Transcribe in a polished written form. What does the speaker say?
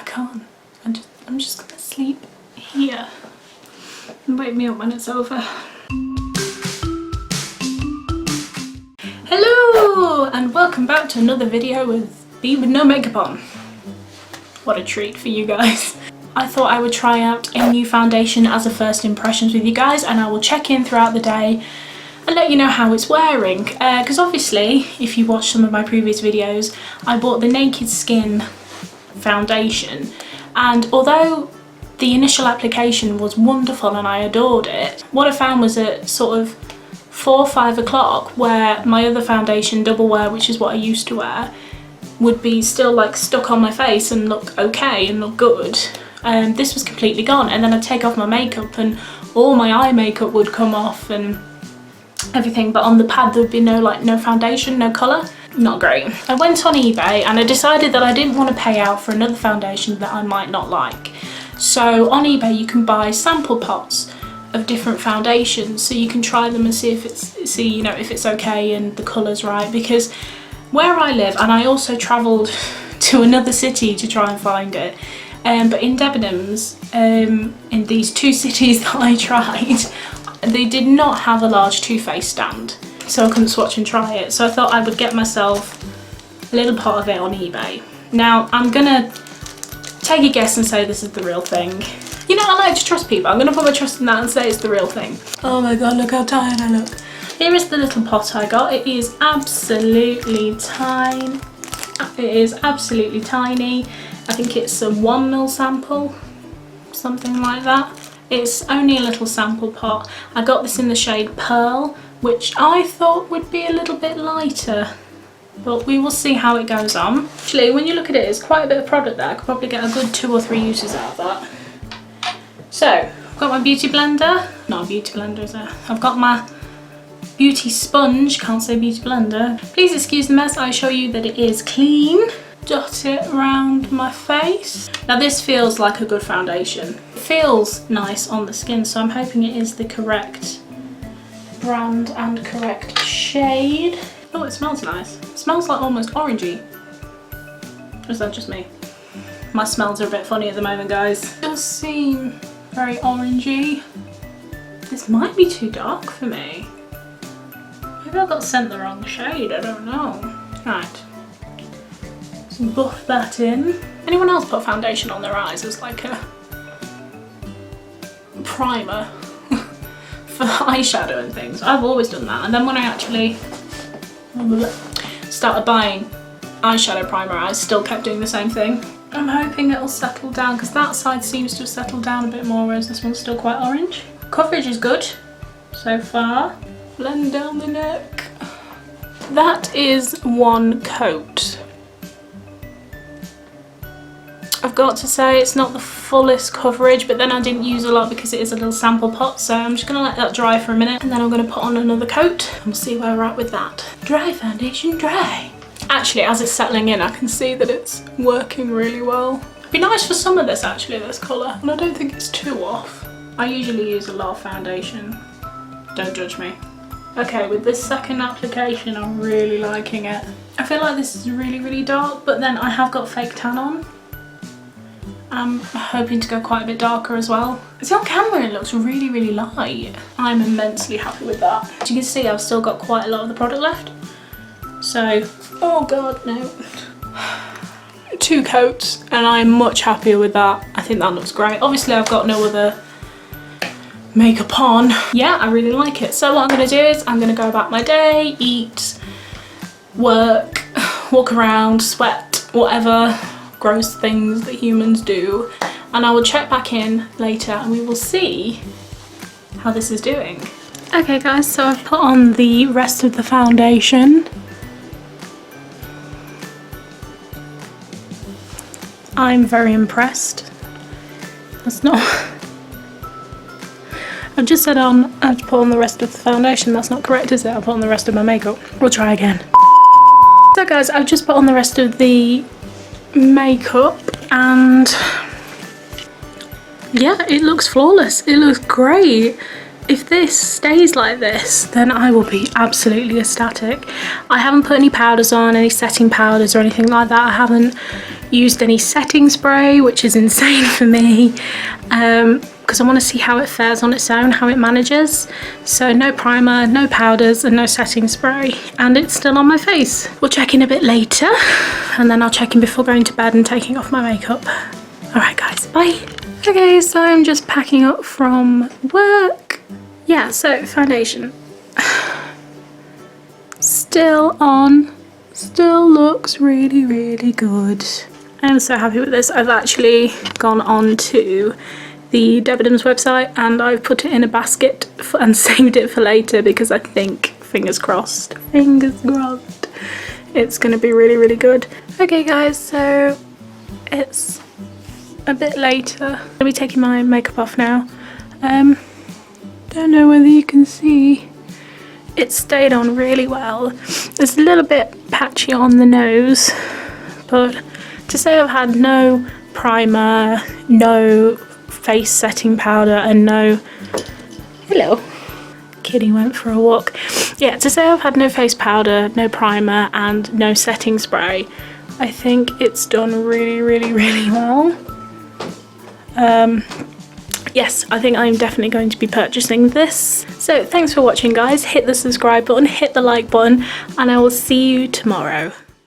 can't. I'm just gonna sleep here and wake me up when it's over. Hello and welcome back to another video with me with no makeup on. What a treat for you guys. I thought I would try out a new foundation as a first impressions with you guys, and I will check in throughout the day and let you know how it's wearing. Because obviously, if you watched some of my previous videos, I bought the Naked Skin foundation, and although the initial application was wonderful and I adored it, what I found was at sort of 4 or 5 o'clock, where my other foundation, Double Wear, which is what I used to wear, would be still like stuck on my face and look okay and look good. This was completely gone, and then I'd take off my makeup and all my eye makeup would come off and everything, but on the pad there would be no foundation, no colour. Not great. I went on eBay and I decided that I didn't want to pay out for another foundation that I might not like. So on eBay you can buy sample pots of different foundations, so you can try them and see if it's okay and the colour's right. Because where I live, and I also travelled to another city to try and find it, but in Debenhams, in these 2 cities that I tried, they did not have a large Too Faced stand, so I couldn't swatch and try it. So I thought I would get myself a little pot of it on eBay. Now I'm gonna take a guess and say this is the real thing. You know, I like to trust people. I'm gonna put my trust in that and say it's the real thing. Oh my god, look how tired I look. Here is the little pot I got. It is absolutely tiny. It is absolutely tiny. I think it's a 1ml sample, something like that. It's only a little sample pot. I got this in the shade Pearl, which I thought would be a little bit lighter, but we will see how it goes on. Actually, when you look at it, it's quite a bit of product there. I could probably get a good 2 or 3 uses out of that. So, I've got my beauty blender. Not a beauty blender, is it? I've got my beauty sponge, can't say beauty blender. Please excuse the mess, I show you that it is clean. Dot it around my face. Now this feels like a good foundation. It feels nice on the skin, so I'm hoping it is the correct brand and correct shade. Oh, it smells nice. It smells like almost orangey. Or is that just me? My smells are a bit funny at the moment, guys. It does seem very orangey. This might be too dark for me. Maybe I got sent the wrong shade, I don't know. Right. Buff that in. Anyone else put foundation on their eyes as like a primer for eyeshadow and things? I've always done that, and then when I actually started buying eyeshadow primer, I still kept doing the same thing. I'm hoping it'll settle down, because that side seems to have settled down a bit more, whereas this one's still quite orange. Coverage is good so far. Blend down the neck. That is one coat. I've got to say it's not the fullest coverage, but then I didn't use a lot because it is a little sample pot, so I'm just going to let that dry for a minute and then I'm going to put on another coat and we'll see where we're at with that. Dry foundation, dry. Actually, as it's settling in, I can see that it's working really well. It'd be nice for some of this actually, this colour, and I don't think it's too off. I usually use a lot of foundation, don't judge me. Okay, with this second application, I'm really liking it. I feel like this is really, really dark, but then I have got fake tan on. I'm hoping to go quite a bit darker as well. See, on camera it looks really, really light. I'm immensely happy with that. As you can see, I've still got quite a lot of the product left. So, oh god, no. 2 coats, and I'm much happier with that. I think that looks great. Obviously, I've got no other makeup on. Yeah, I really like it. So what I'm gonna do is I'm gonna go about my day, eat, work, walk around, sweat, whatever gross things that humans do, and I will check back in later and we will see how this is doing. Okay guys, so I've put on the rest of the foundation. I'm very impressed. That's not... I've just said I've put on the rest of the foundation. That's not correct, is it? I'll put on the rest of my makeup. We'll try again. So guys, I've just put on the rest of the makeup and yeah, it looks flawless. It looks great. If this stays like this, then I will be absolutely ecstatic. I haven't put any powders on, any setting powders or anything like that. I haven't used any setting spray, which is insane for me, because I want to see how it fares on its own, how it manages. So no primer, no powders, and no setting spray, and it's still on my face. We'll check in a bit later, and then I'll check in before going to bed and taking off my makeup. Alright guys, bye. Okay, so I'm just packing up from work. Yeah, so foundation. Still on. Still looks really, really good. I'm so happy with this. I've actually gone on to the Debenhams website and I've put it in a basket and saved it for later because I think, fingers crossed, it's gonna be really, really good. Okay guys, so it's a bit later. I'll be taking my makeup off now. Don't know whether you can see. It stayed on really well. It's a little bit patchy on the nose, but to say I've had no primer, no face setting powder, and no... Hello. Kitty went for a walk. Yeah, to say I've had no face powder, no primer, and no setting spray, I think it's done really, really, really well. Yes, I think I'm definitely going to be purchasing this. So thanks for watching guys, hit the subscribe button, hit the like button, and I will see you tomorrow.